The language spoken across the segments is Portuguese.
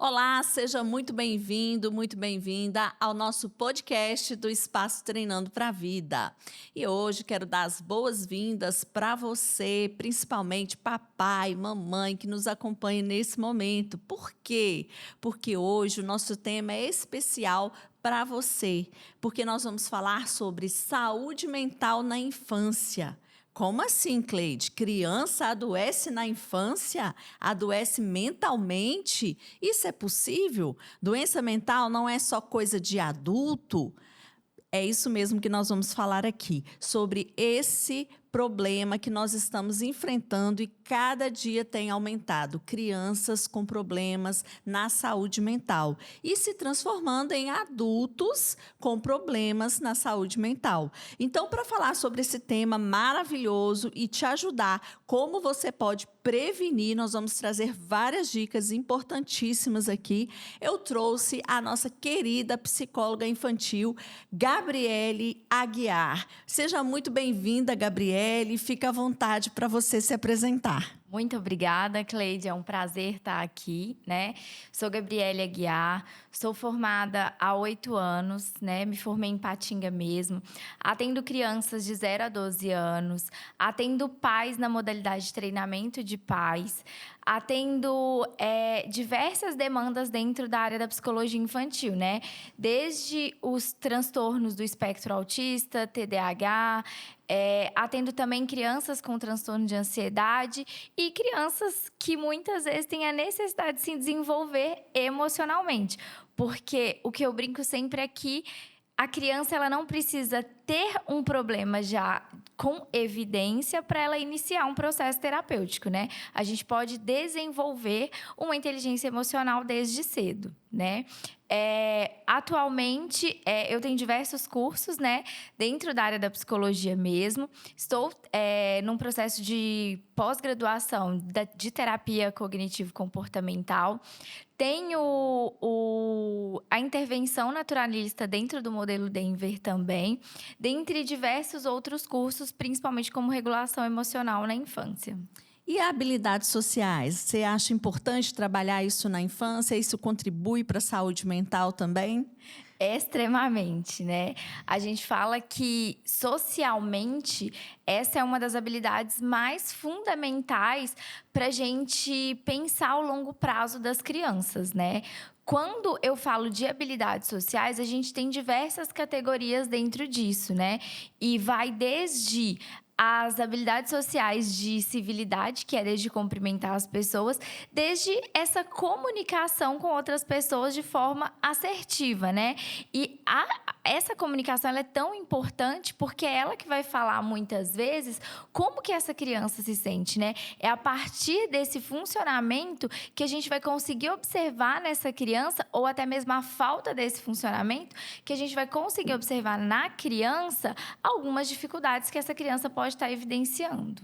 Olá, seja muito bem-vindo, muito bem-vinda ao nosso podcast do Espaço Treinando para a Vida. E hoje quero dar as boas-vindas para você, principalmente papai, mamãe que nos acompanha nesse momento. Por quê? Porque hoje o nosso tema é especial para você, porque nós vamos falar sobre saúde mental na infância. Como assim, Cleide? Criança adoece na infância? Adoece mentalmente? Isso é possível? Doença mental não é só coisa de adulto? É isso mesmo que nós vamos falar aqui, sobre esse problema que nós estamos enfrentando e cada dia tem aumentado. Crianças com problemas na saúde mental e se transformando em adultos com problemas na saúde mental. Então, para falar sobre esse tema maravilhoso e te ajudar como você pode prevenir, nós vamos trazer várias dicas importantíssimas aqui. Eu trouxe a nossa querida psicóloga infantil, Gabriele Aguiar. Seja muito bem-vinda, Gabriele. Fica à vontade para você se apresentar. Muito obrigada, Cleide. É um prazer estar aqui, né? Sou Gabriele Aguiar, sou formada há 8 anos, né? Me formei em Patinga mesmo. Atendo crianças de 0 a 12 anos, atendo pais na modalidade de treinamento de pais, atendo diversas demandas dentro da área da psicologia infantil, né? Desde os transtornos do espectro autista, TDAH, atendo também crianças com transtorno de ansiedade e crianças que muitas vezes têm a necessidade de se desenvolver emocionalmente. Porque o que eu brinco sempre é que a criança ela não precisa ter um problema já com evidência para ela iniciar um processo terapêutico, né? A gente pode desenvolver uma inteligência emocional desde cedo, né? Atualmente, eu tenho diversos cursos, né? Dentro da área da psicologia mesmo. Estou num processo de pós-graduação de terapia cognitivo-comportamental. Tenho a intervenção naturalista dentro do modelo Denver também, dentre diversos outros cursos, principalmente como regulação emocional na infância. E habilidades sociais? Você acha importante trabalhar isso na infância? Isso contribui para a saúde mental também? Extremamente, né? A gente fala que socialmente essa é uma das habilidades mais fundamentais para a gente pensar ao longo prazo das crianças, né? Quando eu falo de habilidades sociais, a gente tem diversas categorias dentro disso, né? E vai desde as habilidades sociais de civilidade, que é desde cumprimentar as pessoas, desde essa comunicação com outras pessoas de forma assertiva, né? E essa comunicação ela é tão importante porque é ela que vai falar muitas vezes como que essa criança se sente, né? É a partir desse funcionamento que a gente vai conseguir observar nessa criança, ou até mesmo a falta desse funcionamento, que a gente vai conseguir observar na criança algumas dificuldades que essa criança pode estar evidenciando.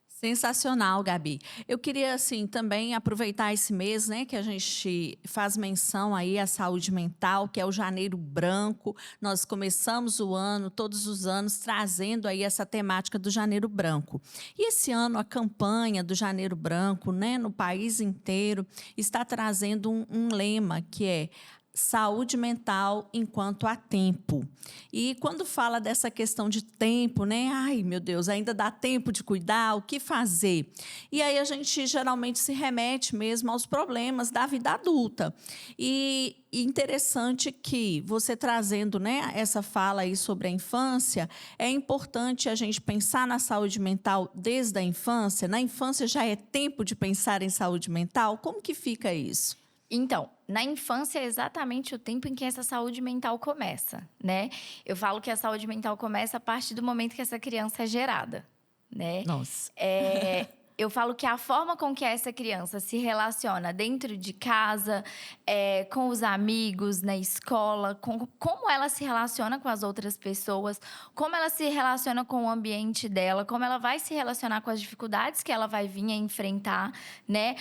Sensacional, Gabi. Eu queria, assim, também aproveitar esse mês, né, que a gente faz menção aí à saúde mental, que é o Janeiro Branco. Nós começamos o ano, todos os anos, trazendo aí essa temática do Janeiro Branco. E esse ano, a campanha do Janeiro Branco, né, no país inteiro, está trazendo um lema que é saúde mental enquanto há tempo. E quando fala dessa questão de tempo, né? Ai, meu Deus, ainda dá tempo de cuidar, o que fazer? E aí a gente geralmente se remete mesmo aos problemas da vida adulta. E interessante que você trazendo, né, essa fala aí sobre a infância, é importante a gente pensar na saúde mental desde a infância. Na infância já é tempo de pensar em saúde mental? Como que fica isso? Então, na infância é exatamente o tempo em que essa saúde mental começa, né? Eu falo que a saúde mental começa a partir do momento que essa criança é gerada, né? Nossa. Eu falo que a forma com que essa criança se relaciona dentro de casa, com os amigos, na escola, como ela se relaciona com as outras pessoas, como ela se relaciona com o ambiente dela, como ela vai se relacionar com as dificuldades que ela vai vir a enfrentar, né?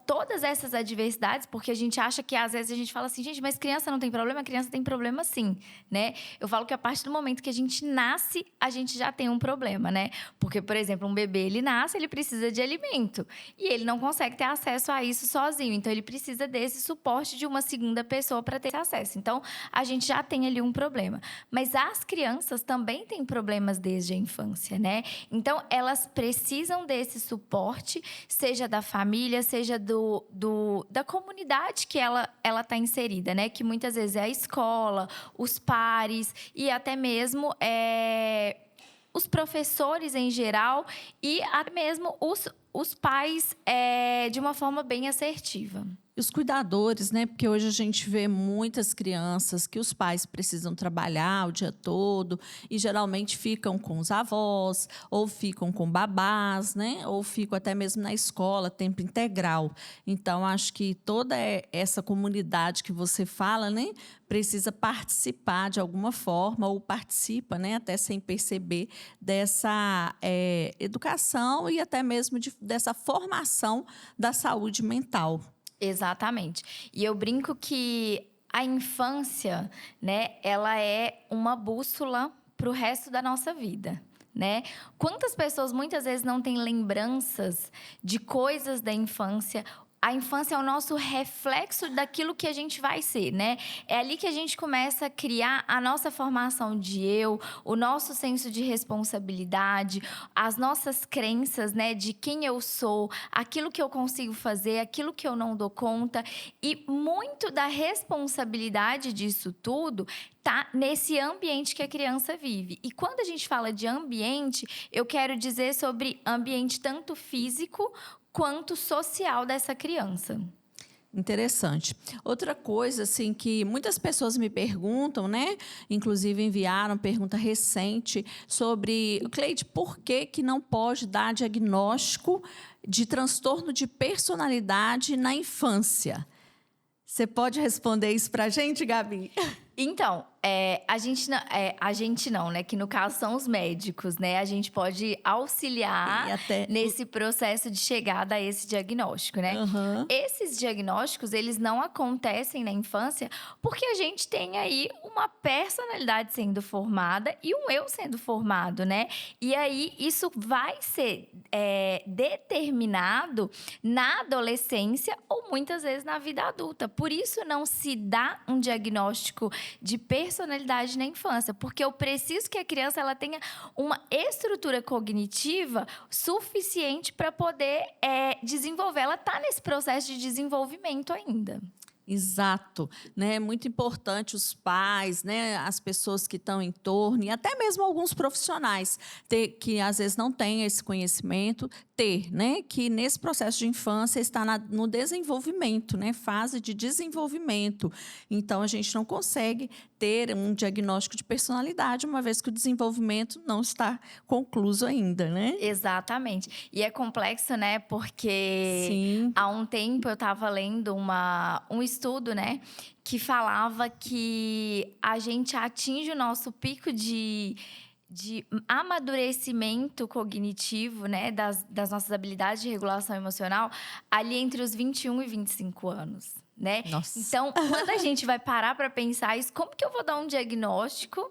todas essas adversidades, porque a gente acha que às vezes a gente fala assim, gente, mas criança não tem problema? Criança tem problema sim, né? Eu falo que a partir do momento que a gente nasce, a gente já tem um problema, né? Porque, por exemplo, um bebê, ele nasce, ele precisa de alimento. E ele não consegue ter acesso a isso sozinho. Então, ele precisa desse suporte de uma segunda pessoa para ter esse acesso. Então, a gente já tem ali um problema. Mas as crianças também têm problemas desde a infância, né? Então, elas precisam desse suporte, seja da família, seja da comunidade que ela está inserida, né? Que muitas vezes é a escola, os pares e até mesmo os professores em geral e até mesmo os pais de uma forma bem assertiva. E os cuidadores, né? Porque hoje a gente vê muitas crianças que os pais precisam trabalhar o dia todo e geralmente ficam com os avós, ou ficam com babás, né? Ou ficam até mesmo na escola, tempo integral. Então, acho que toda essa comunidade que você fala, né? Precisa participar de alguma forma, ou participa, né? Até sem perceber, dessa educação e até mesmo dessa formação da saúde mental. Exatamente. E eu brinco que a infância, né, ela é uma bússola para o resto da nossa vida, né? Quantas pessoas muitas vezes não têm lembranças de coisas da infância? A infância é o nosso reflexo daquilo que a gente vai ser, né? É ali que a gente começa a criar a nossa formação de eu, o nosso senso de responsabilidade, as nossas crenças, né? De quem eu sou, aquilo que eu consigo fazer, aquilo que eu não dou conta. E muito da responsabilidade disso tudo tá nesse ambiente que a criança vive. E quando a gente fala de ambiente, eu quero dizer sobre ambiente tanto físico quanto social dessa criança. Interessante. Outra coisa, assim, que muitas pessoas me perguntam, né? Inclusive enviaram pergunta recente sobre, Cleide, por que não pode dar diagnóstico de transtorno de personalidade na infância? Você pode responder isso para a gente, Gabi? Então, a gente não, né? Que no caso são os médicos, né? A gente pode auxiliar nesse processo de chegada a esse diagnóstico, né? Uhum. Esses diagnósticos, eles não acontecem na infância porque a gente tem aí uma personalidade sendo formada e um eu sendo formado, né? E aí, isso vai ser determinado na adolescência ou muitas vezes na vida adulta. Por isso, não se dá um diagnóstico de personalidade na infância, porque eu preciso que a criança ela tenha uma estrutura cognitiva suficiente para poder desenvolver. Ela está nesse processo de desenvolvimento ainda. Exato, né? É muito importante os pais, né? As pessoas que estão em torno e até mesmo alguns profissionais que às vezes não têm esse conhecimento, né? Que nesse processo de infância está no desenvolvimento, né? Fase de desenvolvimento. Então a gente não consegue ter um diagnóstico de personalidade uma vez que o desenvolvimento não está concluído ainda, né? Exatamente. E é complexo, né? Porque Sim. Há um tempo eu estava lendo um estudo, né? Que falava que a gente atinge o nosso pico de amadurecimento cognitivo, né? Das nossas habilidades de regulação emocional ali entre os 21 e 25 anos. Né? Nossa. Então, quando a gente vai parar para pensar isso, como que eu vou dar um diagnóstico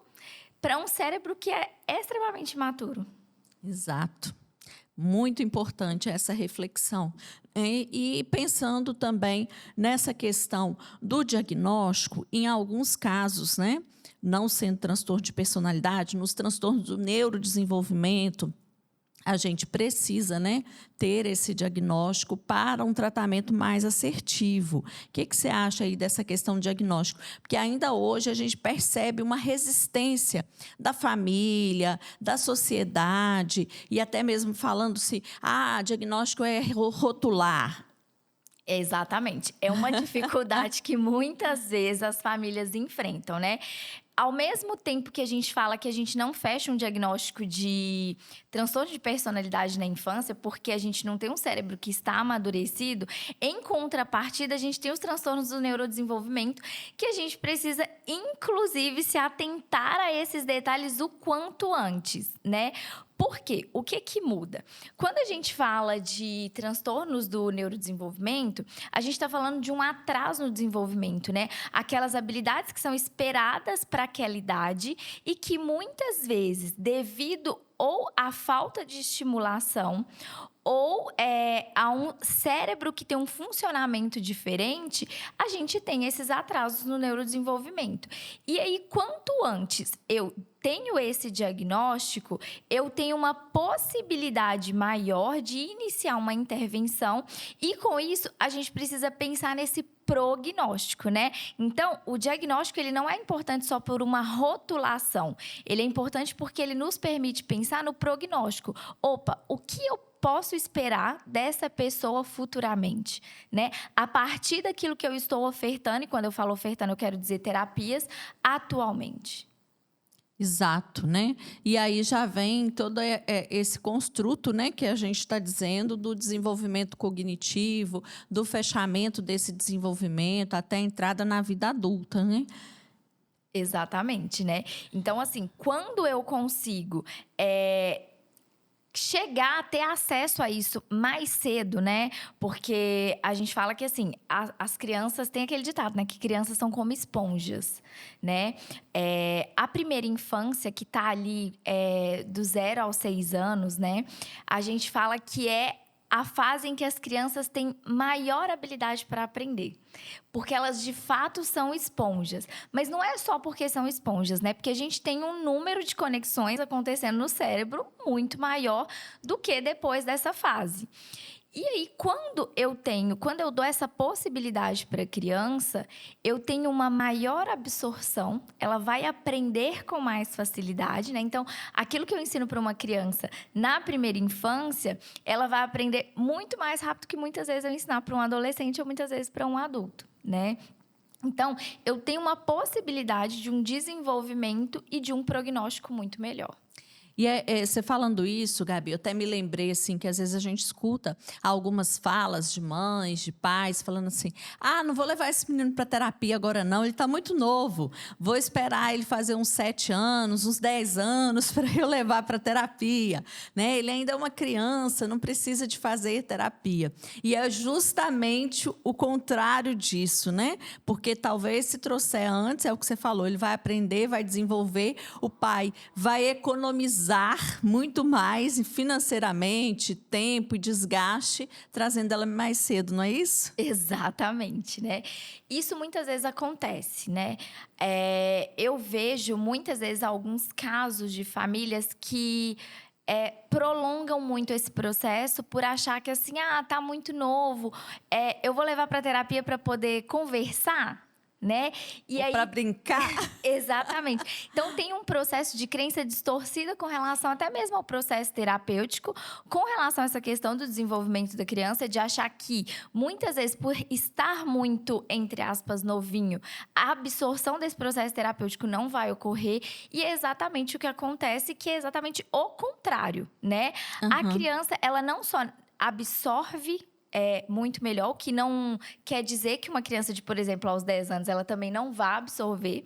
para um cérebro que é extremamente imaturo? Exato. Muito importante essa reflexão. E pensando também nessa questão do diagnóstico, em alguns casos, né, não sendo transtorno de personalidade, nos transtornos do neurodesenvolvimento, a gente precisa, né, ter esse diagnóstico para um tratamento mais assertivo. O que você acha aí dessa questão do diagnóstico? Porque ainda hoje a gente percebe uma resistência da família, da sociedade, e até mesmo falando-se, diagnóstico é rotular. Exatamente. É uma dificuldade que muitas vezes as famílias enfrentam, né? Ao mesmo tempo que a gente fala que a gente não fecha um diagnóstico de transtorno de personalidade na infância, porque a gente não tem um cérebro que está amadurecido, em contrapartida, a gente tem os transtornos do neurodesenvolvimento, que a gente precisa, inclusive, se atentar a esses detalhes o quanto antes, né? Por quê? O que que muda? Quando a gente fala de transtornos do neurodesenvolvimento, a gente está falando de um atraso no desenvolvimento, né? Aquelas habilidades que são esperadas para aquela idade e que muitas vezes, devido ou à falta de estimulação ou a um cérebro que tem um funcionamento diferente, a gente tem esses atrasos no neurodesenvolvimento. E aí, quanto antes eu tenho esse diagnóstico, eu tenho uma possibilidade maior de iniciar uma intervenção e, com isso, a gente precisa pensar nesse prognóstico, né? Então, o diagnóstico ele não é importante só por uma rotulação. Ele é importante porque ele nos permite pensar no prognóstico. Opa, o que eu posso esperar dessa pessoa futuramente, né? A partir daquilo que eu estou ofertando, e quando eu falo ofertando, eu quero dizer terapias, atualmente. Exato, né? E aí já vem todo esse construto, né, que a gente está dizendo do desenvolvimento cognitivo, do fechamento desse desenvolvimento até a entrada na vida adulta, né? Exatamente, né? Então, assim, quando eu consigo chegar a ter acesso a isso mais cedo, né? Porque a gente fala que, assim, as crianças... Tem aquele ditado, né? Que crianças são como esponjas, né? A primeira infância, que tá ali do 0 aos 6 anos, né? A gente fala que é a fase em que as crianças têm maior habilidade para aprender. Porque elas, de fato, são esponjas. Mas não é só porque são esponjas, né? Porque a gente tem um número de conexões acontecendo no cérebro muito maior do que depois dessa fase. E aí, quando eu dou essa possibilidade para a criança, eu tenho uma maior absorção, ela vai aprender com mais facilidade, né? Então, aquilo que eu ensino para uma criança na primeira infância, ela vai aprender muito mais rápido que muitas vezes eu ensinar para um adolescente ou muitas vezes para um adulto, né? Então, eu tenho uma possibilidade de um desenvolvimento e de um prognóstico muito melhor. E você falando isso, Gabi, eu até me lembrei assim que às vezes a gente escuta algumas falas de mães, de pais, falando assim: ah, não vou levar esse menino para terapia agora não, ele está muito novo, vou esperar ele fazer uns 7 anos, uns 10 anos para eu levar para terapia, né? Ele ainda é uma criança, não precisa de fazer terapia. E é justamente o contrário disso, né? Porque talvez se trouxer antes, é o que você falou, ele vai aprender, vai desenvolver, o pai vai economizar muito mais financeiramente, tempo e desgaste, trazendo ela mais cedo, não é isso? Exatamente, né? Isso muitas vezes acontece, né? Eu vejo muitas vezes alguns casos de famílias que prolongam muito esse processo por achar que assim, tá muito novo, eu vou levar para terapia para poder conversar, né? E Ou aí, para brincar. exatamente. Então, tem um processo de crença distorcida com relação até mesmo ao processo terapêutico, com relação a essa questão do desenvolvimento da criança, de achar que, muitas vezes, por estar muito, entre aspas, novinho, a absorção desse processo terapêutico não vai ocorrer. E é exatamente o que acontece, que é exatamente o contrário, né? A criança, ela não só absorve muito melhor, o que não quer dizer que uma criança de, por exemplo, aos 10 anos, ela também não vai absorver.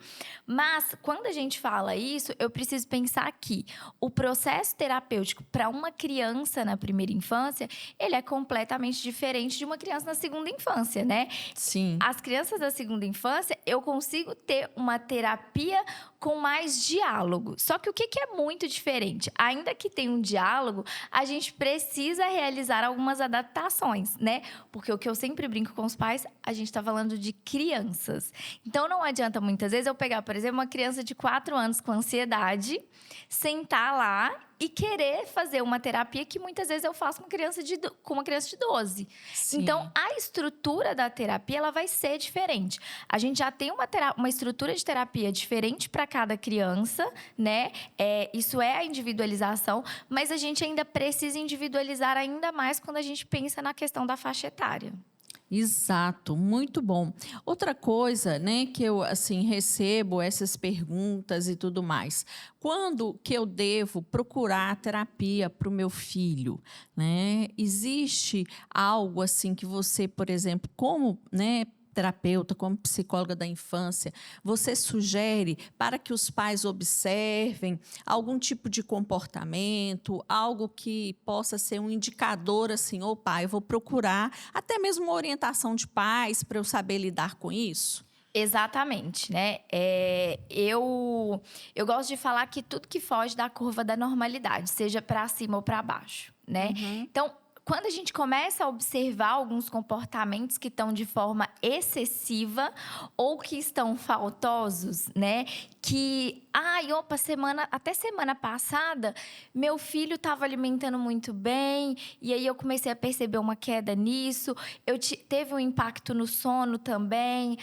Mas, quando a gente fala isso, eu preciso pensar que o processo terapêutico para uma criança na primeira infância, ele é completamente diferente de uma criança na segunda infância, né? Sim. As crianças da segunda infância, eu consigo ter uma terapia com mais diálogo. Só que o que é muito diferente? Ainda que tenha um diálogo, a gente precisa realizar algumas adaptações, né? Porque o que eu sempre brinco com os pais, a gente está falando de crianças. Então, não adianta muitas vezes eu pegar, por exemplo, uma criança de 4 anos com ansiedade, sentar lá e querer fazer uma terapia que muitas vezes eu faço com uma criança de 12. Sim. Então, a estrutura da terapia ela vai ser diferente. A gente já tem uma estrutura de terapia diferente para cada criança, né? Isso é a individualização, mas a gente ainda precisa individualizar ainda mais quando a gente pensa na questão da faixa etária. Exato, muito bom. Outra coisa, né, que eu assim recebo essas perguntas e tudo mais. Quando que eu devo procurar terapia para o meu filho, né? Existe algo assim que você, por exemplo, como, né, terapeuta, como psicóloga da infância, você sugere para que os pais observem algum tipo de comportamento, algo que possa ser um indicador assim, opa, eu vou procurar até mesmo uma orientação de pais para eu saber lidar com isso? Exatamente, né? Eu gosto de falar que tudo que foge da curva da normalidade, seja para cima ou para baixo, né? Uhum. Então, quando a gente começa a observar alguns comportamentos que estão de forma excessiva ou que estão faltosos, né? Opa, até semana passada, meu filho estava alimentando muito bem, e aí eu comecei a perceber uma queda nisso. Teve um impacto no sono também.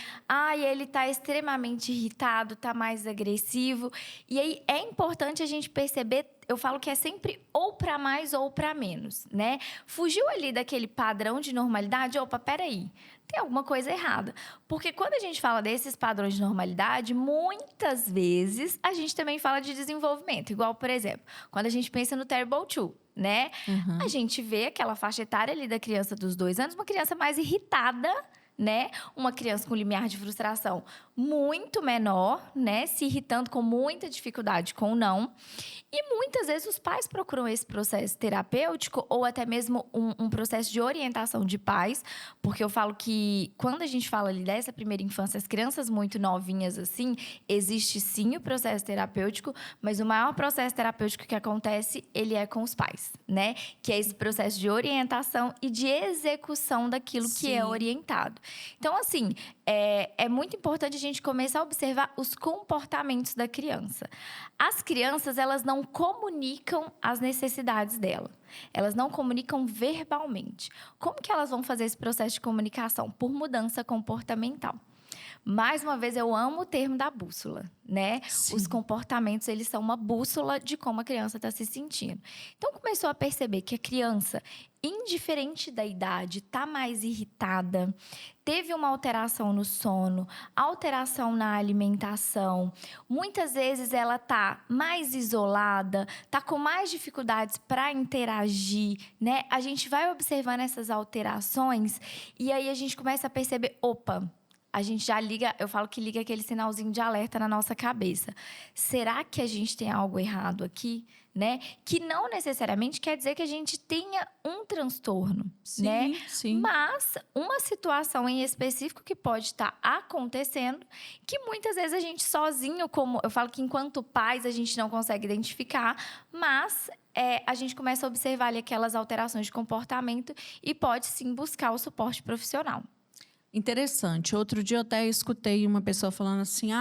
Ele está extremamente irritado, está mais agressivo. E aí é importante a gente perceber. Eu falo que é sempre ou para mais ou para menos, né? Fugiu ali daquele padrão de normalidade, opa, peraí, tem alguma coisa errada. Porque quando a gente fala desses padrões de normalidade, muitas vezes a gente também fala de desenvolvimento. Igual, por exemplo, quando a gente pensa no Terrible 2, né? A Uhum. gente vê aquela faixa etária ali da criança dos 2 anos, uma criança mais irritada, né? Uma criança com limiar de frustração muito menor, né? Se irritando com muita dificuldade com o não. E muitas vezes os pais procuram esse processo terapêutico ou até mesmo um processo de orientação de pais, porque eu falo que quando a gente fala ali dessa primeira infância, as crianças muito novinhas assim, existe sim o processo terapêutico, mas o maior processo terapêutico que acontece, ele é com os pais, né? Que é esse processo de orientação e de execução daquilo que é Sim. orientado. Então, assim, é muito importante a gente começar a observar os comportamentos da criança. As crianças, elas não comunicam as necessidades dela. Elas não comunicam verbalmente. Como que elas vão fazer esse processo de comunicação? Por mudança comportamental. Mais uma vez, eu amo o termo da bússola, né? Sim. Os comportamentos, eles são uma bússola de como a criança está se sentindo. Então, começou a perceber que a criança, indiferente da idade, está mais irritada, teve uma alteração no sono, alteração na alimentação. Muitas vezes ela está mais isolada, está com mais dificuldades para interagir, né? A gente vai observando essas alterações e aí a gente começa a perceber, opa, a gente já liga, eu falo que liga aquele sinalzinho de alerta na nossa cabeça. Será que a gente tem algo errado aqui, né? Que não necessariamente quer dizer que a gente tenha um transtorno, né? Sim. Mas uma situação em específico que pode estar acontecendo, que muitas vezes a gente sozinho, como eu falo que enquanto pais a gente não consegue identificar, mas a gente começa a observar ali aquelas alterações de comportamento e pode sim buscar o suporte profissional. Interessante. Outro dia eu até escutei uma pessoa falando assim: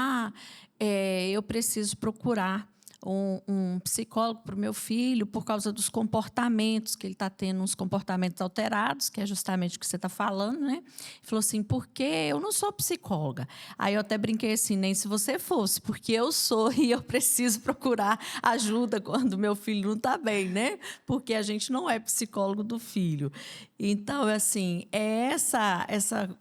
eu preciso procurar um psicólogo para o meu filho por causa dos comportamentos, que ele está tendo uns comportamentos alterados, que é justamente o que você está falando, né? Ele falou assim, porque eu não sou psicóloga. Aí eu até brinquei assim, nem se você fosse, porque eu sou e eu preciso procurar ajuda quando meu filho não está bem, né? Porque a gente não é psicólogo do filho. Então, assim, é essa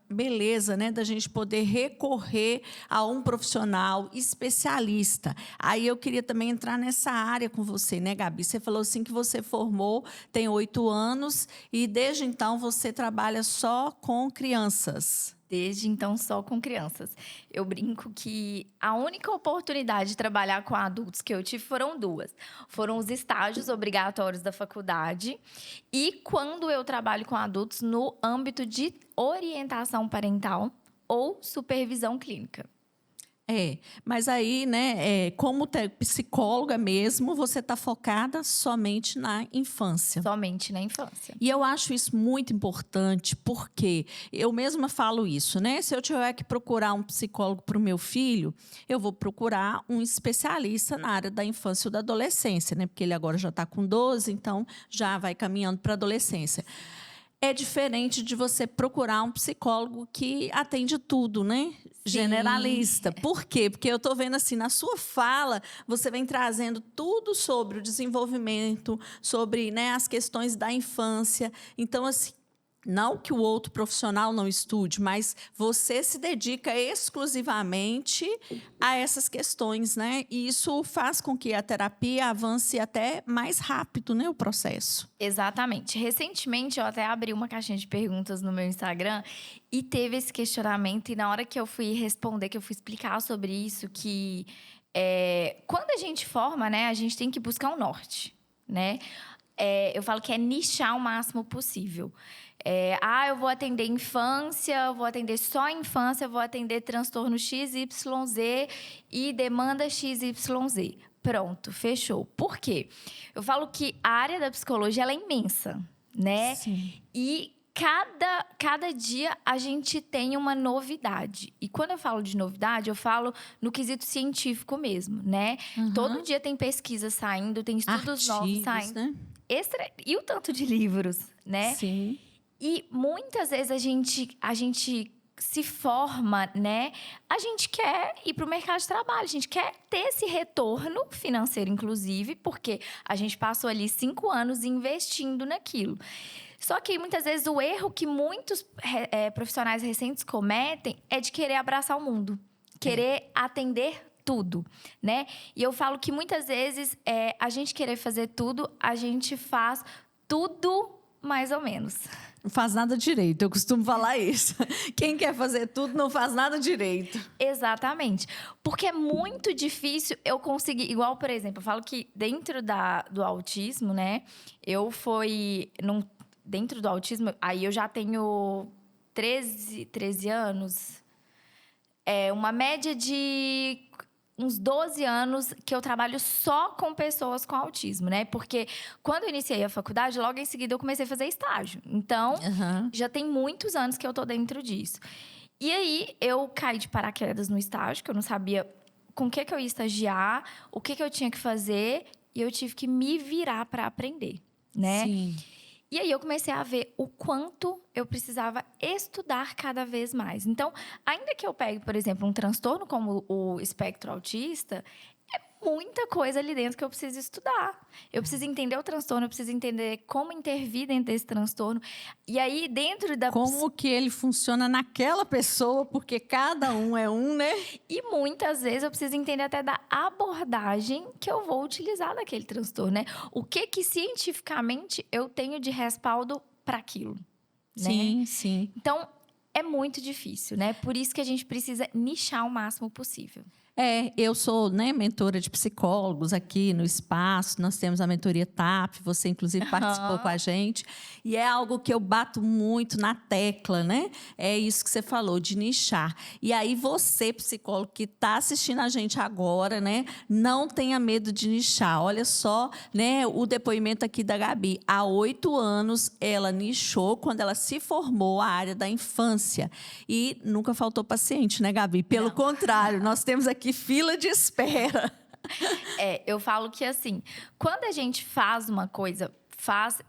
beleza, né, da gente poder recorrer a um profissional especialista. Aí eu queria também entrar nessa área com você, né, Gabi? Você falou assim que você formou, tem 8 anos, e desde então você trabalha só com crianças. Desde então, só com crianças. Eu brinco que a única oportunidade de trabalhar com adultos que eu tive foram 2. Foram os estágios obrigatórios da faculdade e quando eu trabalho com adultos no âmbito de orientação parental ou supervisão clínica. Mas aí, né, como psicóloga mesmo, você está focada somente na infância. Somente na infância. E eu acho isso muito importante, porque eu mesma falo isso, né? Se eu tiver que procurar um psicólogo para o meu filho, eu vou procurar um especialista na área da infância ou da adolescência, né? Porque ele agora já está com 12, então já vai caminhando para a adolescência. É diferente de você procurar um psicólogo que atende tudo, né? Generalista. Por quê? Porque eu estou vendo assim, na sua fala, você vem trazendo tudo sobre o desenvolvimento, sobre, né, as questões da infância. Então, assim, Não que o outro profissional não estude, mas você se dedica exclusivamente a essas questões, né? E isso faz com que a terapia avance até mais rápido, né, o processo. Exatamente. Recentemente, eu até abri uma caixinha de perguntas no meu Instagram e teve esse questionamento. E na hora que eu fui responder, que eu fui explicar sobre isso, que quando a gente forma, né, a gente tem que buscar um norte, né? Eu falo que é nichar o máximo possível. Eu vou atender infância, eu vou atender só infância, eu vou atender transtorno XYZ e demanda XYZ. Pronto, fechou. Por quê? Eu falo que a área da psicologia ela é imensa, né? Sim. E cada dia a gente tem uma novidade. E quando eu falo de novidade, eu falo no quesito científico mesmo, né? Todo dia tem pesquisa saindo, tem estudos novos saindo. Né? E o tanto de livros, né? Sim. E muitas vezes a gente se forma, né? A gente quer ir para o mercado de trabalho, a gente quer ter esse retorno financeiro, inclusive, porque a gente passou ali 5 anos investindo naquilo. Só que muitas vezes o erro que muitos profissionais recentes cometem é de querer abraçar o mundo, querer atender tudo, né? E eu falo que muitas vezes a gente querer fazer tudo, a gente faz tudo mais ou menos. Não faz nada direito, eu costumo falar isso. Quem quer fazer tudo não faz nada direito. Exatamente. Porque é muito difícil eu conseguir... Igual, por exemplo, eu falo que dentro do autismo, né? Dentro do autismo, aí eu já tenho 13 anos. Uma média de uns 12 anos que eu trabalho só com pessoas com autismo, né? Porque quando eu iniciei a faculdade, logo em seguida eu comecei a fazer estágio. Então, já tem muitos anos que eu tô dentro disso. E aí, eu caí de paraquedas no estágio, que eu não sabia com o que eu ia estagiar, o que eu tinha que fazer, e eu tive que me virar para aprender, né? Sim. E aí eu comecei a ver o quanto eu precisava estudar cada vez mais. Então, ainda que eu pegue, por exemplo, um transtorno como o espectro autista, é muita coisa ali dentro que eu preciso estudar. Eu preciso entender o transtorno, eu preciso entender como intervir dentro desse transtorno. E aí, dentro da... Como que ele funciona naquela pessoa, porque cada um é um, né? E muitas vezes eu preciso entender até da abordagem que eu vou utilizar naquele transtorno, né? O que cientificamente eu tenho de respaldo para aquilo, né? Sim, sim. Então, é muito difícil, né? Por isso que a gente precisa nichar o máximo possível. Eu sou, né, mentora de psicólogos aqui no espaço. Nós temos a mentoria TAP, você inclusive participou com a gente. E é algo que eu bato muito na tecla, né? É isso que você falou, de nichar. E aí você, psicólogo que está assistindo a gente agora, né, não tenha medo de nichar. Olha só, né, o depoimento aqui da Gabi. Há 8 anos ela nichou quando ela se formou a área da infância. E nunca faltou paciente, né, Gabi? Pelo contrário, nós temos aqui fila de espera. Eu falo que assim, quando a gente faz uma coisa,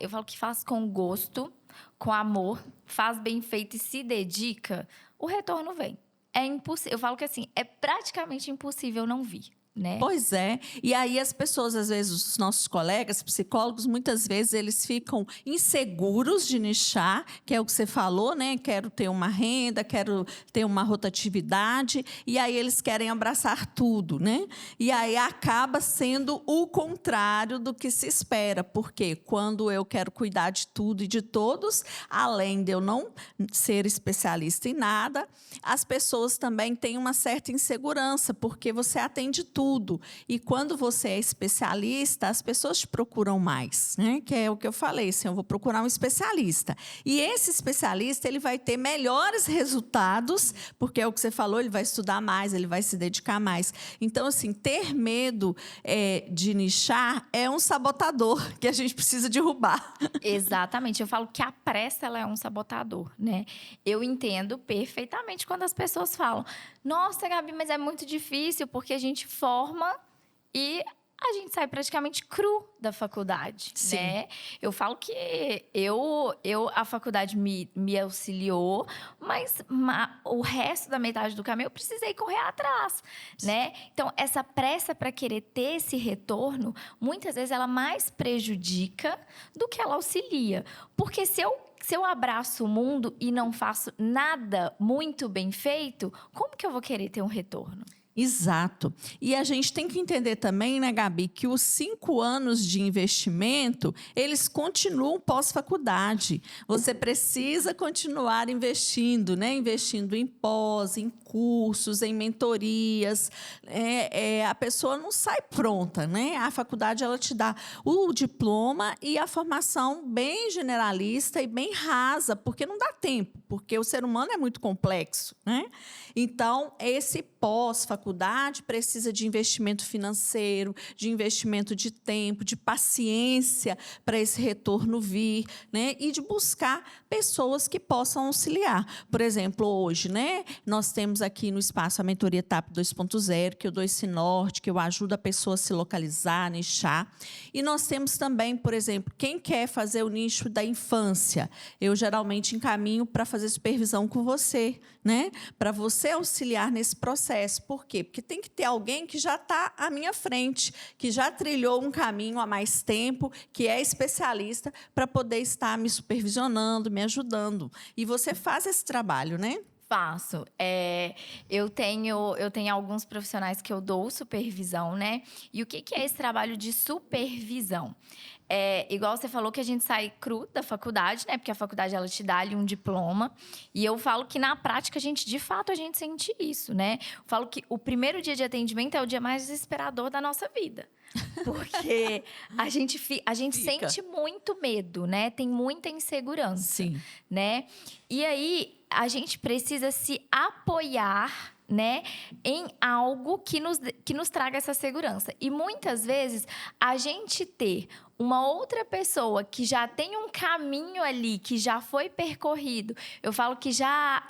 eu falo que faz com gosto, com amor, faz bem feito e se dedica, o retorno vem. É impossível. Eu falo que assim, é praticamente impossível não vir, né? Pois é. E aí as pessoas, às vezes, os nossos colegas psicólogos, muitas vezes eles ficam inseguros de nichar, que é o que você falou, né? Quero ter uma renda, quero ter uma rotatividade, e aí eles querem abraçar tudo, né? E aí acaba sendo o contrário do que se espera, porque quando eu quero cuidar de tudo e de todos, além de eu não ser especialista em nada, as pessoas também têm uma certa insegurança, porque você atende tudo. E quando você é especialista, as pessoas te procuram mais, né? Que é o que eu falei, assim, eu vou procurar um especialista. E esse especialista, ele vai ter melhores resultados, porque é o que você falou, ele vai estudar mais, ele vai se dedicar mais. Então, assim, ter medo de nichar é um sabotador que a gente precisa derrubar. Exatamente. Eu falo que a pressa ela é um sabotador, né? Eu entendo perfeitamente quando as pessoas falam: nossa, Gabi, mas é muito difícil porque a gente forma e a gente sai praticamente cru da faculdade, Sim. né? Eu falo que a faculdade me auxiliou, mas o resto da metade do caminho eu precisei correr atrás, né? Então, essa pressa para querer ter esse retorno, muitas vezes ela mais prejudica do que ela auxilia. Porque se Se eu abraço o mundo e não faço nada muito bem feito, como que eu vou querer ter um retorno? Exato. E a gente tem que entender também, né, Gabi, que os 5 anos de investimento, eles continuam pós-faculdade. Você precisa continuar investindo, né? Investindo em pós, em cursos, em mentorias. A pessoa não sai pronta, né? A faculdade, ela te dá o diploma e a formação bem generalista e bem rasa, porque não dá tempo, porque o ser humano é muito complexo, né? Então, esse pós-faculdade precisa de investimento financeiro, de investimento de tempo, de paciência para esse retorno vir, né? E de buscar pessoas que possam auxiliar. Por exemplo, hoje, né, nós temos aqui no espaço a mentoria TAP 2.0, que eu dou esse norte, que eu ajudo a pessoa a se localizar, nichar. E nós temos também, por exemplo, quem quer fazer o nicho da infância, eu geralmente encaminho para fazer supervisão com você, né? Para você auxiliar nesse processo. Por quê? Porque tem que ter alguém que já está à minha frente, que já trilhou um caminho há mais tempo, que é especialista, para poder estar me supervisionando, me ajudando. E você faz esse trabalho, né? Faço. Eu tenho alguns profissionais que eu dou supervisão, né? E o que é esse trabalho de supervisão? Igual você falou que a gente sai cru da faculdade, né? Porque a faculdade, ela te dá ali um diploma. E eu falo que, na prática, de fato, a gente sente isso, né? Eu falo que o primeiro dia de atendimento é o dia mais desesperador da nossa vida. Porque a gente sente muito medo, né? Tem muita insegurança. Sim. Né? E aí, a gente precisa se apoiar, né, em algo que nos traga essa segurança. E muitas vezes, a gente ter uma outra pessoa que já tem um caminho ali, que já foi percorrido, eu falo que já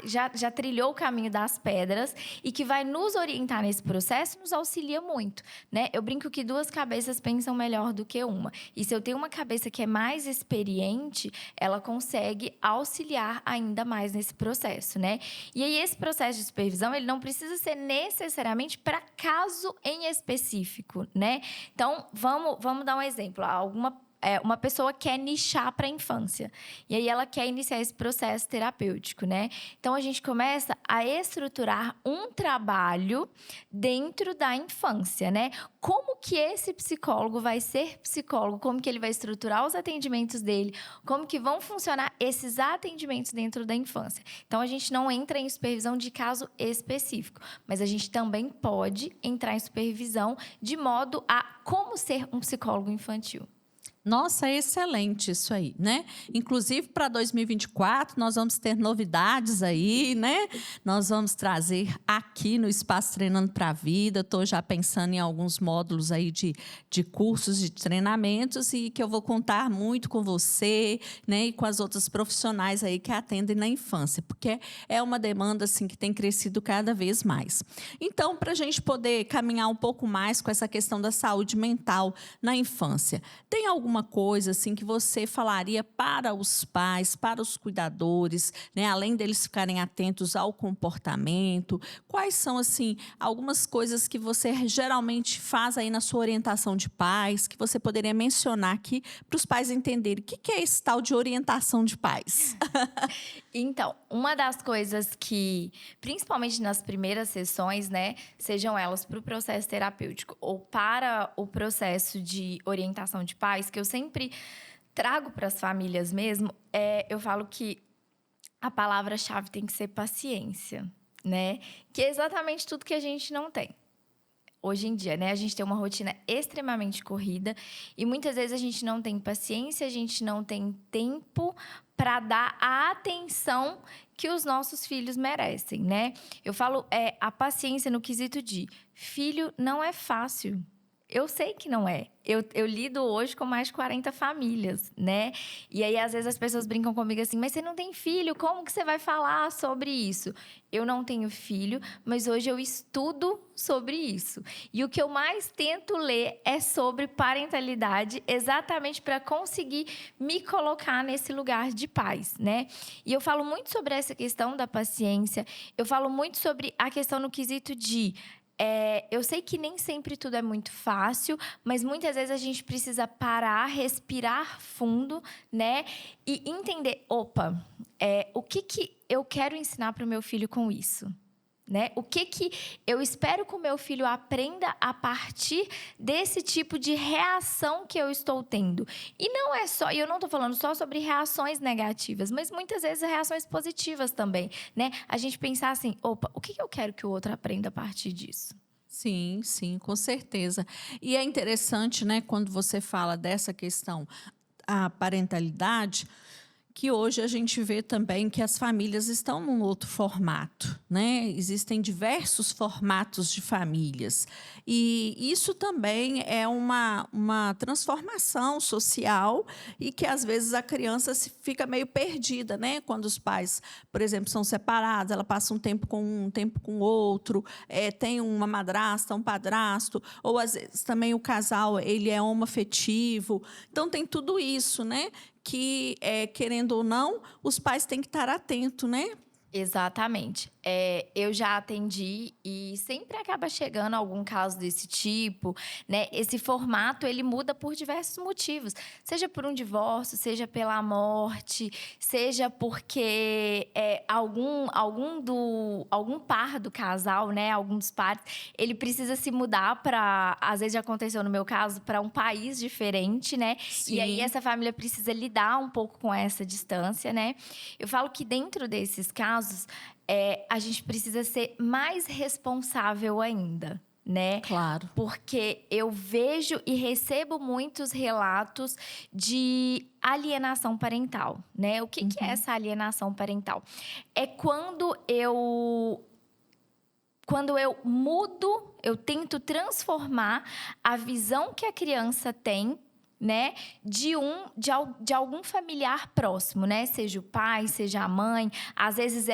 trilhou o caminho das pedras e que vai nos orientar nesse processo, nos auxilia muito, né? Eu brinco que 2 cabeças pensam melhor do que uma. E se eu tenho uma cabeça que é mais experiente, ela consegue auxiliar ainda mais nesse processo, né? E aí, esse processo de supervisão, ele não precisa ser necessariamente para caso em específico, né? Então, vamos dar um exemplo. Uma pessoa quer nichar para a infância. E aí ela quer iniciar esse processo terapêutico, né? Então, a gente começa a estruturar um trabalho dentro da infância, né? Como que esse psicólogo vai ser psicólogo? Como que ele vai estruturar os atendimentos dele? Como que vão funcionar esses atendimentos dentro da infância? Então, a gente não entra em supervisão de caso específico, mas a gente também pode entrar em supervisão de modo a como ser um psicólogo infantil. Nossa, é excelente isso aí, né? Inclusive, para 2024, nós vamos ter novidades aí, né? Nós vamos trazer aqui no Espaço Treinando para a Vida. Estou já pensando em alguns módulos aí de cursos, de treinamentos, e que eu vou contar muito com você, né? E com as outras profissionais aí que atendem na infância, porque é uma demanda, assim, que tem crescido cada vez mais. Então, para a gente poder caminhar um pouco mais com essa questão da saúde mental na infância, tem alguma coisa assim que você falaria para os pais, para os cuidadores, né? Além deles ficarem atentos ao comportamento, quais são assim algumas coisas que você geralmente faz aí na sua orientação de pais, que você poderia mencionar aqui para os pais entenderem o que é esse tal de orientação de pais? Então, uma das coisas que, principalmente nas primeiras sessões, né, sejam elas para o processo terapêutico ou para o processo de orientação de pais, que eu sempre trago para as famílias mesmo, eu falo que a palavra-chave tem que ser paciência, né? Que é exatamente tudo que a gente não tem. Hoje em dia, né? A gente tem uma rotina extremamente corrida e muitas vezes a gente não tem paciência, a gente não tem tempo para dar a atenção que os nossos filhos merecem, né? Eu falo a paciência no quesito de filho não é fácil. Eu sei que não é. Eu lido hoje com mais de 40 famílias, né? E aí, às vezes, as pessoas brincam comigo assim, mas você não tem filho, como que você vai falar sobre isso? Eu não tenho filho, mas hoje eu estudo sobre isso. E o que eu mais tento ler é sobre parentalidade, exatamente para conseguir me colocar nesse lugar de paz, né? E eu falo muito sobre essa questão da paciência, eu falo muito sobre a questão no quesito de Eu sei que nem sempre tudo é muito fácil, mas muitas vezes a gente precisa parar, respirar fundo, né? E entender, opa, o que eu quero ensinar para o meu filho com isso? Né? O que eu espero que o meu filho aprenda a partir desse tipo de reação que eu estou tendo. E não é só, e eu não estou falando só sobre reações negativas, mas muitas vezes reações positivas também, né? A gente pensar assim, opa, o que eu quero que o outro aprenda a partir disso? Sim, sim, com certeza. E é interessante, né, quando você fala dessa questão, a parentalidade, que hoje a gente vê também que as famílias estão num outro formato, né? Existem diversos formatos de famílias. E isso também é uma transformação social e que, às vezes, a criança fica meio perdida, né? Quando os pais, por exemplo, são separados, ela passa um tempo com um tempo com o outro, tem uma madrasta, um padrasto, ou, às vezes, também o casal ele é homoafetivo. Então, tem tudo isso, né? Que, querendo ou não, os pais têm que estar atentos, né? Exatamente. Eu já atendi e sempre acaba chegando algum caso desse tipo, né? Esse formato, ele muda por diversos motivos. Seja por um divórcio, seja pela morte, seja porque algum par do casal, né? Algum dos pares, ele precisa se mudar para, às vezes já aconteceu no meu caso, para um país diferente, né? E aí Sim. essa família precisa lidar um pouco com essa distância, né? Eu falo que dentro desses casos, a gente precisa ser mais responsável ainda, né? Claro. Porque eu vejo e recebo muitos relatos de alienação parental, né? O que é Uhum. essa alienação parental? É quando eu mudo, eu tento transformar a visão que a criança tem, né, de algum familiar próximo, né? Seja o pai, seja a mãe. Às vezes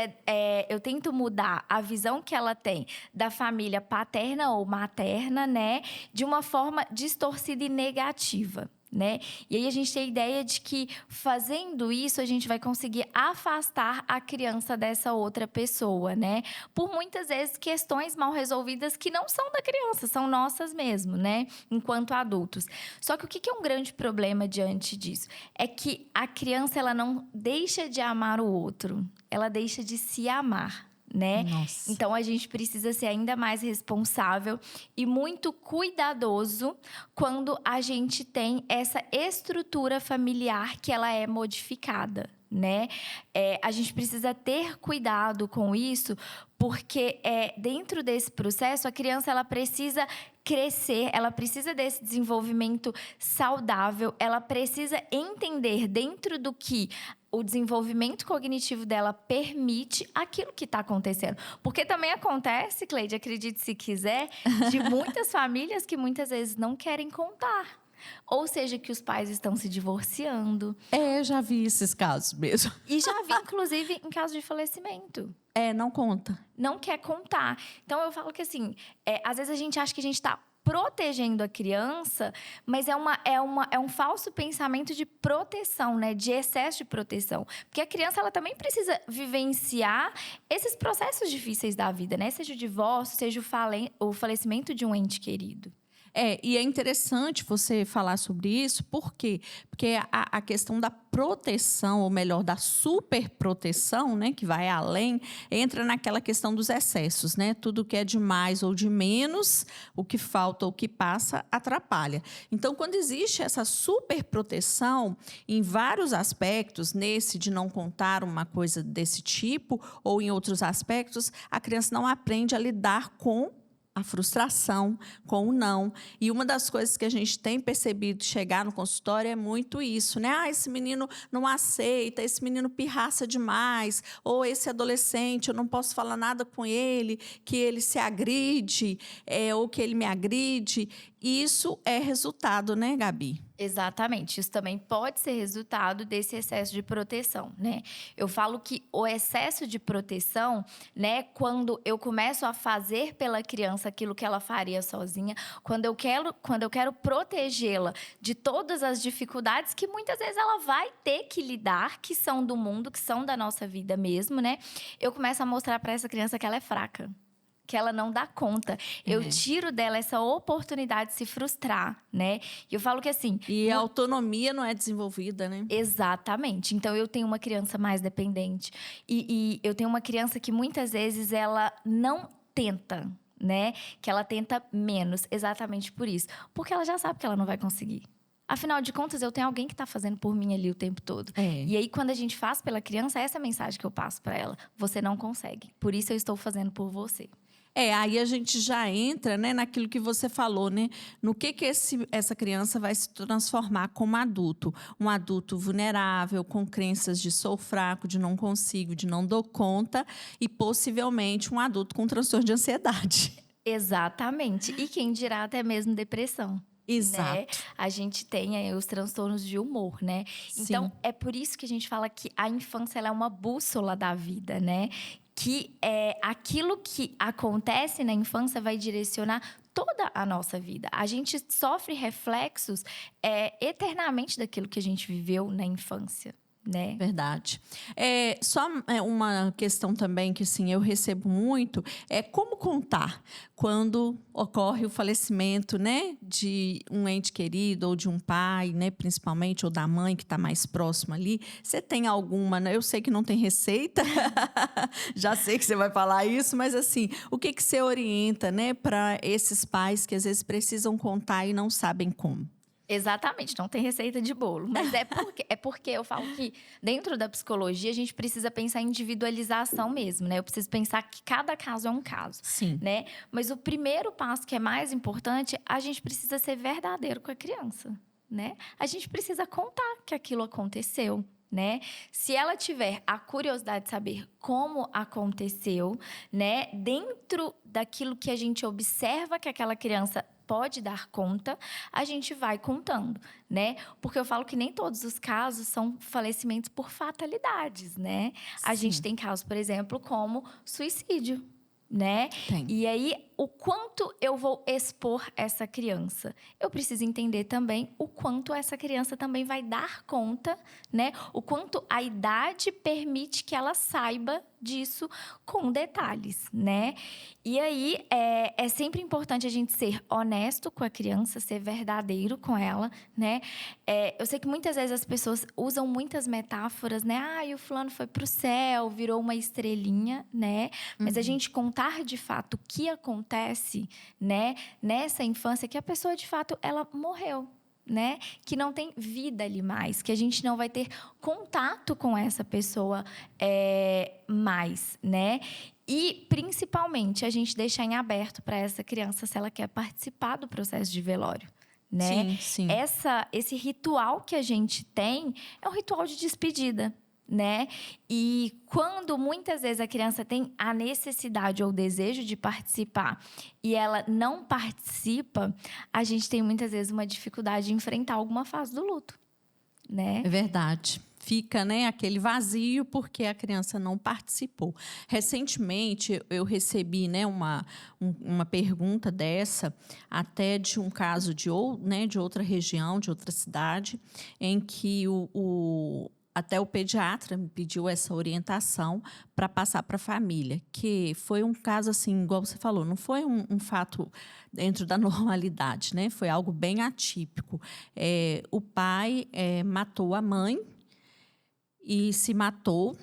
eu tento mudar a visão que ela tem da família paterna ou materna, né, de uma forma distorcida e negativa. Né? E aí a gente tem a ideia de que fazendo isso a gente vai conseguir afastar a criança dessa outra pessoa, né? Por muitas vezes questões mal resolvidas que não são da criança, são nossas mesmo, né? Enquanto adultos. Só que o que é um grande problema diante disso? É que a criança ela não deixa de amar o outro, ela deixa de se amar. Né? Nossa. Então a gente precisa ser ainda mais responsável e muito cuidadoso quando a gente tem essa estrutura familiar que ela é modificada, né? A gente precisa ter cuidado com isso, porque dentro desse processo a criança ela precisa crescer, ela precisa desse desenvolvimento saudável, ela precisa entender dentro do que o desenvolvimento cognitivo dela permite aquilo que está acontecendo. Porque também acontece, Cleide, acredite se quiser, de muitas famílias que muitas vezes não querem contar. Ou seja, que os pais estão se divorciando. Já vi esses casos mesmo. E já vi, inclusive, em caso de falecimento. Não conta. Não quer contar. Então, eu falo que, assim, às vezes a gente acha que a gente está protegendo a criança, mas é um falso pensamento de proteção, né? De excesso de proteção. Porque a criança, ela também precisa vivenciar esses processos difíceis da vida, né? Seja o divórcio, seja o falecimento de um ente querido. E é interessante você falar sobre isso, por quê? Porque a questão da proteção, ou melhor, da superproteção, né, que vai além, entra naquela questão dos excessos, né? Tudo que é de mais ou de menos, o que falta ou o que passa, atrapalha. Então, quando existe essa superproteção, em vários aspectos, nesse de não contar uma coisa desse tipo, ou em outros aspectos, a criança não aprende a lidar com a frustração, com o não. E uma das coisas que a gente tem percebido chegar no consultório é muito isso, né? Esse menino não aceita, esse menino pirraça demais, ou esse adolescente, eu não posso falar nada com ele, que ele se agride, ou que ele me agride. Isso é resultado, né, Gabi? Exatamente. Isso também pode ser resultado desse excesso de proteção, né? Eu falo que o excesso de proteção, né, quando eu começo a fazer pela criança aquilo que ela faria sozinha, quando eu quero protegê-la de todas as dificuldades que muitas vezes ela vai ter que lidar, que são do mundo, que são da nossa vida mesmo, né? Eu começo a mostrar para essa criança que ela é fraca. que ela não dá conta. Eu É. tiro dela essa oportunidade de se frustrar, né? E eu falo que assim... E a autonomia não é desenvolvida, né? Exatamente. Então, eu tenho uma criança mais dependente. E eu tenho uma criança que muitas vezes ela não tenta, né? Que ela tenta menos, exatamente por isso. Porque ela já sabe que ela não vai conseguir. Afinal de contas, eu tenho alguém que está fazendo por mim ali o tempo todo. É. E aí, quando a gente faz pela criança, essa é a mensagem que eu passo para ela. Você não consegue. Por isso, eu estou fazendo por você. Aí a gente já entra, né, naquilo que você falou, né? No que essa criança vai se transformar como adulto. Um adulto vulnerável, com crenças de sou fraco, de não consigo, de não dou conta. E possivelmente um adulto com transtorno de ansiedade. Exatamente. E quem dirá até mesmo depressão. Exato. Né? A gente tem aí os transtornos de humor, né? Sim. Então, é por isso que a gente fala que a infância ela é uma bússola da vida, né? Que aquilo que acontece na infância vai direcionar toda a nossa vida. A gente sofre reflexos eternamente daquilo que a gente viveu na infância. Né? Verdade. Só uma questão também que assim, eu recebo muito é como contar quando ocorre o falecimento, né, de um ente querido ou de um pai, né, principalmente, ou da mãe que está mais próximo ali. Você tem alguma, né? Eu sei que não tem receita, já sei que você vai falar isso, mas assim, o que você orienta, né, para esses pais que às vezes precisam contar e não sabem como? Exatamente, não tem receita de bolo. Mas é porque eu falo que dentro da psicologia a gente precisa pensar em individualização mesmo, né? Eu preciso pensar que cada caso é um caso. Sim. Né? Mas o primeiro passo que é mais importante, a gente precisa ser verdadeiro com a criança, né? A gente precisa contar que aquilo aconteceu. Né? Se ela tiver a curiosidade de saber como aconteceu, né? Dentro daquilo que a gente observa que aquela criança pode dar conta, a gente vai contando, né? Porque eu falo que nem todos os casos são falecimentos por fatalidades, né? A gente tem casos, por exemplo, como suicídio, né? Tem. E aí, o quanto eu vou expor essa criança? Eu preciso entender também o quanto essa criança também vai dar conta, né? O quanto a idade permite que ela saiba disso com detalhes, né? E aí, é sempre importante a gente ser honesto com a criança, ser verdadeiro com ela, né? Eu sei que muitas vezes as pessoas usam muitas metáforas, né? O fulano foi pro céu, virou uma estrelinha, né? Mas a gente contar de fato o que acontece, né? Nessa infância, que a pessoa, de fato, ela morreu. Né? Que não tem vida ali mais, que a gente não vai ter contato com essa pessoa mais, né? E, principalmente, a gente deixar em aberto para essa criança se ela quer participar do processo de velório. Né? Sim, sim. Esse ritual que a gente tem é um ritual de despedida. Né? E quando muitas vezes a criança tem a necessidade ou o desejo de participar e ela não participa, a gente tem muitas vezes uma dificuldade de enfrentar alguma fase do luto, né? É verdade. Fica, né, aquele vazio porque a criança não participou. Recentemente, eu recebi, né, uma pergunta dessa, até de um caso de outra região, de outra cidade, em que até o pediatra me pediu essa orientação para passar para a família, que foi um caso assim, igual você falou, não foi um fato dentro da normalidade, né? Foi algo bem atípico. O pai matou a mãe e se matou,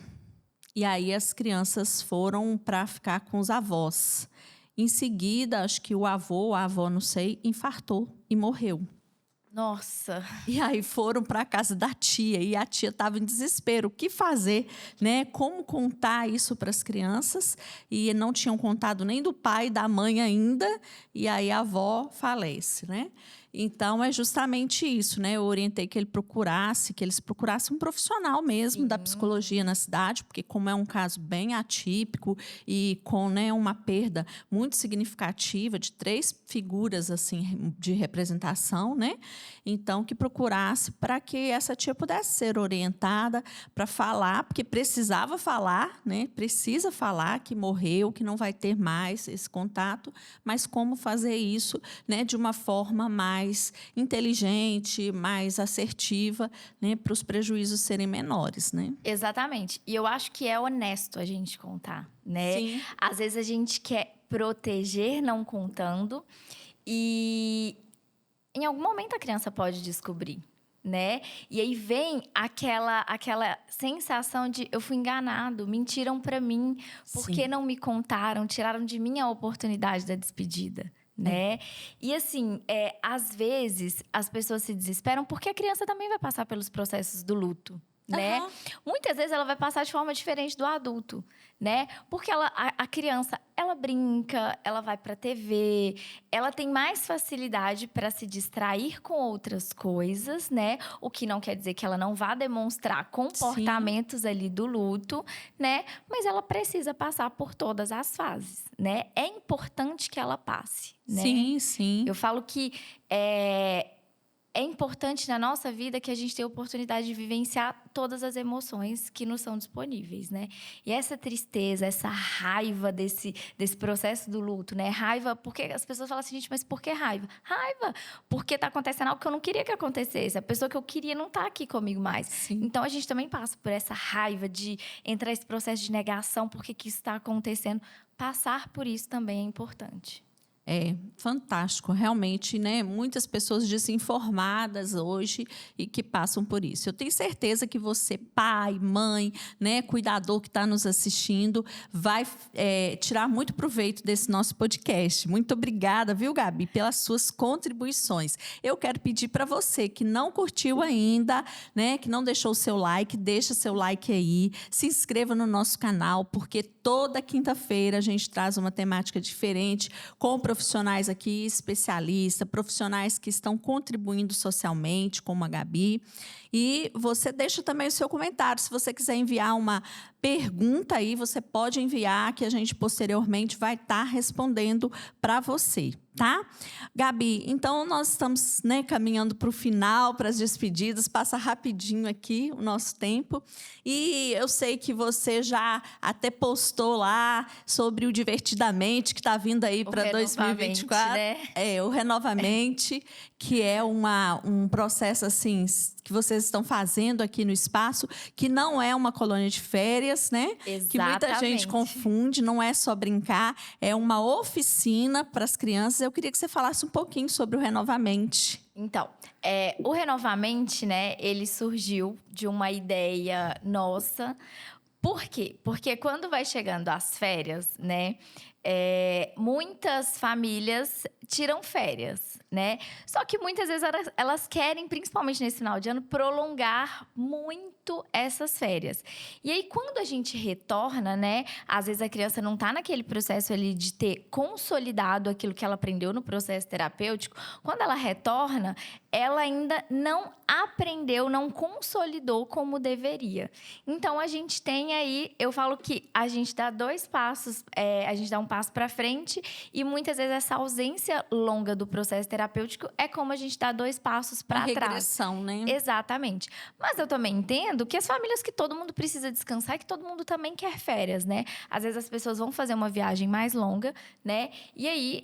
e aí as crianças foram para ficar com os avós. Em seguida, acho que a avó, não sei, infartou e morreu. Nossa! E aí foram para a casa da tia e a tia estava em desespero. O que fazer, né? Como contar isso para as crianças? E não tinham contado nem do pai, da mãe ainda. E aí a avó falece, né? Então, é justamente isso, né? Eu orientei que eles procurassem um profissional mesmo da psicologia na cidade, porque como é um caso bem atípico e com, né, uma perda muito significativa de 3 figuras assim de representação, né? Então, que procurasse para que essa tia pudesse ser orientada para falar, porque precisava falar, né? Precisa falar que morreu, que não vai ter mais esse contato, mas como fazer isso, né, de uma forma mais inteligente, mais assertiva, né, para os prejuízos serem menores, né? Exatamente. E eu acho que é honesto a gente contar, né? Sim. Às vezes a gente quer proteger não contando. E em algum momento a criança pode descobrir, né? E aí vem aquela sensação de eu fui enganado, mentiram para mim, porque Sim. não me contaram, tiraram de mim a oportunidade da despedida, né? E assim, às vezes as pessoas se desesperam porque a criança também vai passar pelos processos do luto, né? Aham. Muitas vezes ela vai passar de forma diferente do adulto, né? Porque a criança, ela brinca, ela vai para a TV, ela tem mais facilidade para se distrair com outras coisas, né? O que não quer dizer que ela não vá demonstrar Sim. comportamentos ali do luto, né? Mas ela precisa passar por todas as fases, né? É importante que ela passe, né? Sim, sim. Eu falo que é importante na nossa vida que a gente tenha a oportunidade de vivenciar todas as emoções que nos são disponíveis, né? E essa tristeza, essa raiva desse processo do luto, né? Raiva, porque as pessoas falam assim, gente, mas por que raiva? Raiva, porque tá acontecendo algo que eu não queria que acontecesse. A pessoa que eu queria não tá aqui comigo mais. Sim. Então, a gente também passa por essa raiva de entrar nesse processo de negação, porque que isso está acontecendo. Passar por isso também é importante. É fantástico, realmente, né? Muitas pessoas desinformadas hoje e que passam por isso. Eu tenho certeza que você, pai, mãe, né, cuidador que está nos assistindo, vai tirar muito proveito desse nosso podcast. Muito obrigada, viu, Gabi, pelas suas contribuições. Eu quero pedir para você que não curtiu ainda, né, que não deixou o seu like, deixa seu like aí, se inscreva no nosso canal, porque toda quinta-feira a gente traz uma temática diferente com profissionais aqui, especialistas, profissionais que estão contribuindo socialmente, como a Gabi. E você deixa também o seu comentário. Se você quiser enviar uma pergunta aí, você pode enviar, que a gente posteriormente vai estar respondendo para você, tá? Gabi, então nós estamos, né, caminhando para o final, para as despedidas. Passa rapidinho aqui o nosso tempo. E eu sei que você já até postou lá sobre o Divertidamente, que está vindo aí para 2024. Né? O Renovamente, que é um processo assim que vocês estão fazendo aqui no espaço, que não é uma colônia de férias, né? Exatamente. Que muita gente confunde, não é só brincar, é uma oficina para as crianças. Eu queria que você falasse um pouquinho sobre o Renovamente. Então, o Renovamente, né, ele surgiu de uma ideia nossa. Por quê? Porque quando vai chegando as férias, né, muitas famílias tiram férias, né? Só que muitas vezes elas querem, principalmente nesse final de ano, prolongar muito essas férias. E aí, quando a gente retorna, né? Às vezes a criança não está naquele processo ali de ter consolidado aquilo que ela aprendeu no processo terapêutico. Quando ela retorna, ela ainda não aprendeu, não consolidou como deveria. Então, a gente tem aí, eu falo que a gente dá dois passos, a gente dá um passo para frente e muitas vezes essa ausência longa do processo terapêutico é como a gente dá dois passos para trás. Regressão, né? Exatamente. Mas eu também entendo que as famílias que todo mundo precisa descansar e que todo mundo também quer férias, né? Às vezes as pessoas vão fazer uma viagem mais longa, né? E aí,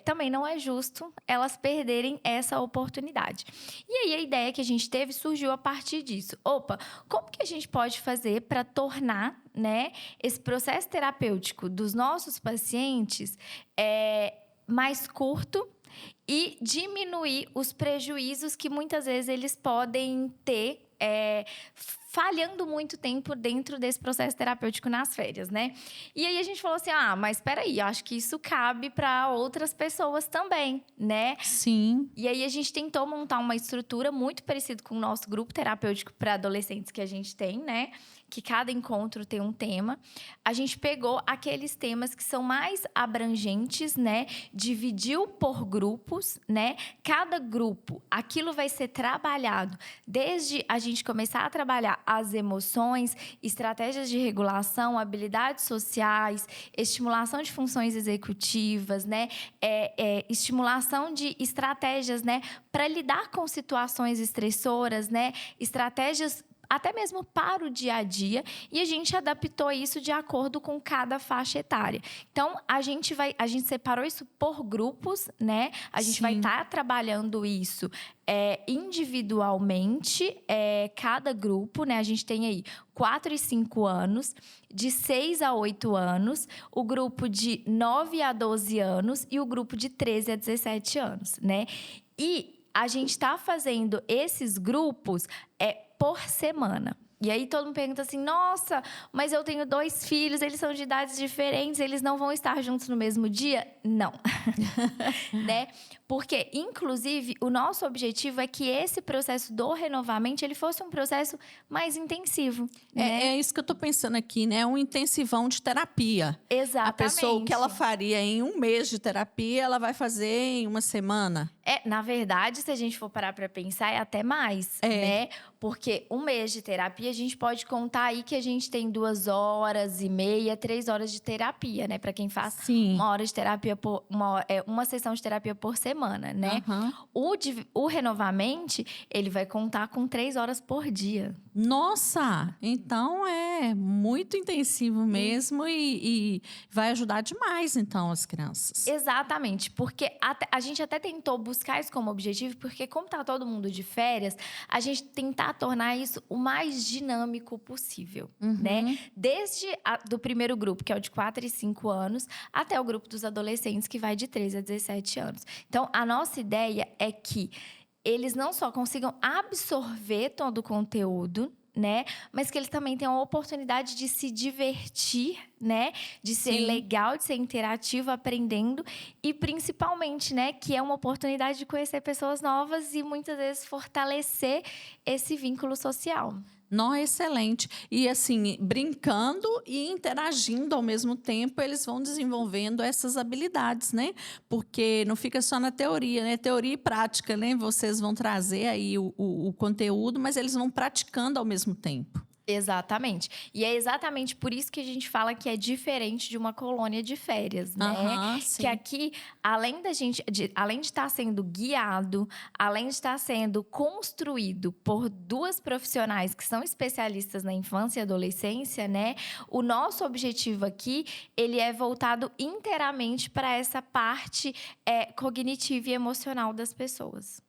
também não é justo elas perderem essa oportunidade. E aí, a ideia que a gente teve surgiu a partir disso. Opa, como que a gente pode fazer para tornar, né, esse processo terapêutico dos nossos pacientes mais curto e diminuir os prejuízos que muitas vezes eles podem ter falhando muito tempo dentro desse processo terapêutico nas férias, né? E aí a gente falou assim, mas espera aí, eu acho que isso cabe para outras pessoas também, né? Sim. E aí a gente tentou montar uma estrutura muito parecida com o nosso grupo terapêutico para adolescentes que a gente tem, né? Que cada encontro tem um tema. A gente pegou aqueles temas que são mais abrangentes, né? Dividiu por grupos, né? Cada grupo, aquilo vai ser trabalhado desde a gente começar a trabalhar as emoções, estratégias de regulação, habilidades sociais, estimulação de funções executivas, né? Estimulação de estratégias, né? Para lidar com situações estressoras, né? Estratégias até mesmo para o dia a dia, e a gente adaptou isso de acordo com cada faixa etária. Então, a gente separou isso por grupos, né? A gente vai estar trabalhando isso individualmente, cada grupo, né? A gente tem aí 4 e 5 anos, de 6 a 8 anos, o grupo de 9 a 12 anos e o grupo de 13 a 17 anos, né? E a gente está fazendo esses grupos por semana. E aí todo mundo pergunta assim, nossa, mas eu tenho 2 filhos, eles são de idades diferentes, eles não vão estar juntos no mesmo dia? Não. Né? Porque, inclusive, o nosso objetivo é que esse processo do renovamento, ele fosse um processo mais intensivo. Né? É isso que eu estou pensando aqui, né? Um intensivão de terapia. Exatamente. A pessoa, o que ela faria em 1 mês de terapia, ela vai fazer em 1 semana. Na verdade, se a gente for parar para pensar, é até mais, né? Porque 1 mês de terapia, a gente pode contar aí que a gente tem 2 horas e meia, 3 horas de terapia, né? Para quem faz 1 hora de terapia uma sessão de terapia por semana, né? O Renovamente, ele vai contar com 3 horas por dia. Nossa! Então é muito intensivo mesmo e vai ajudar demais, então, as crianças. Exatamente, porque a gente até tentou buscar isso como objetivo, porque como tá todo mundo de férias, a gente tentar tornar isso o mais dinâmico possível, né? Desde do primeiro grupo, que é o de 4 e 5 anos, até o grupo dos adolescentes, que vai de 13 a 17 anos. Então, a nossa ideia é que eles não só consigam absorver todo o conteúdo, né? Mas que eles também tenham a oportunidade de se divertir, né? De ser legal, de ser interativo, aprendendo. E, principalmente, né? Que é uma oportunidade de conhecer pessoas novas e, muitas vezes, fortalecer esse vínculo social. Não, excelente. E assim, brincando e interagindo ao mesmo tempo, eles vão desenvolvendo essas habilidades, né? Porque não fica só na teoria, né? Teoria e prática, né? Vocês vão trazer aí o conteúdo, mas eles vão praticando ao mesmo tempo. Exatamente. E é exatamente por isso que a gente fala que é diferente de uma colônia de férias, né? Que aqui, além de estar sendo guiado, além de estar sendo construído por 2 profissionais que são especialistas na infância e adolescência, né? O nosso objetivo aqui, ele é voltado inteiramente para essa parte cognitiva e emocional das pessoas.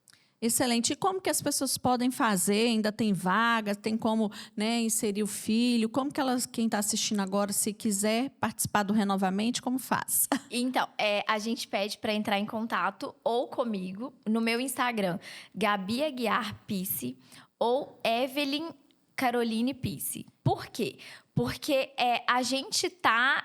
Excelente. E como que as pessoas podem fazer? Ainda tem vaga? Tem como, né, inserir o filho? Como que quem está assistindo agora, se quiser participar do Renovamente, como faz? Então, a gente pede para entrar em contato ou comigo no meu Instagram, Gabi Aguiar Pisse ou Evelyn Caroline Pisse. Por quê? Porque a gente está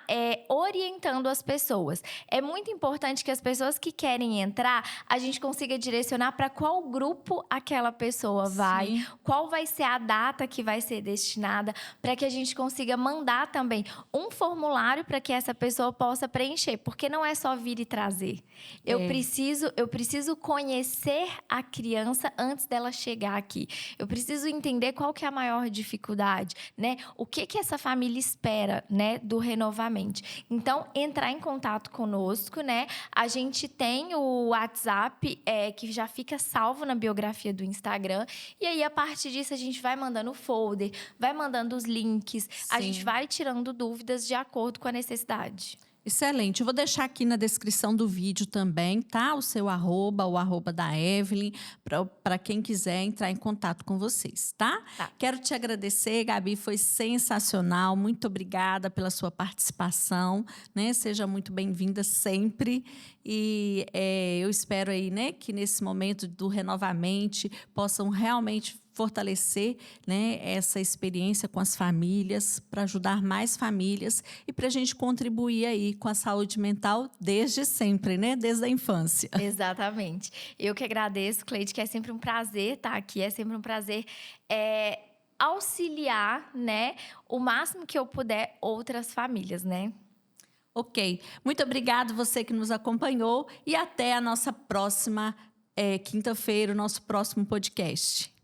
orientando as pessoas. É muito importante que as pessoas que querem entrar, a gente consiga direcionar para qual grupo aquela pessoa vai, qual vai ser a data que vai ser destinada, para que a gente consiga mandar também um formulário para que essa pessoa possa preencher. Porque não é só vir e trazer. Eu preciso conhecer a criança antes dela chegar aqui. Eu preciso entender qual que é a maior dificuldade, né? O que essa família espera, né, do Renovamente. Então, entrar em contato conosco, né? A gente tem o WhatsApp que já fica salvo na biografia do Instagram. E aí, a partir disso, a gente vai mandando o folder, vai mandando os links. A gente vai tirando dúvidas de acordo com a necessidade. Excelente. Eu vou deixar aqui na descrição do vídeo também, tá? O seu arroba, o arroba da Evelyn, para quem quiser entrar em contato com vocês, tá? Quero te agradecer, Gabi, foi sensacional. Muito obrigada pela sua participação, né? Seja muito bem-vinda sempre. E eu espero aí, né, que nesse momento do Renovamente possam realmente fortalecer, né, essa experiência com as famílias, para ajudar mais famílias e para a gente contribuir aí com a saúde mental desde sempre, né, desde a infância. Exatamente. Eu que agradeço, Cleide, que é sempre um prazer estar aqui, é sempre um prazer auxiliar, né, o máximo que eu puder outras famílias, né? Ok. Muito obrigado você que nos acompanhou e até a nossa próxima quinta-feira, o nosso próximo podcast.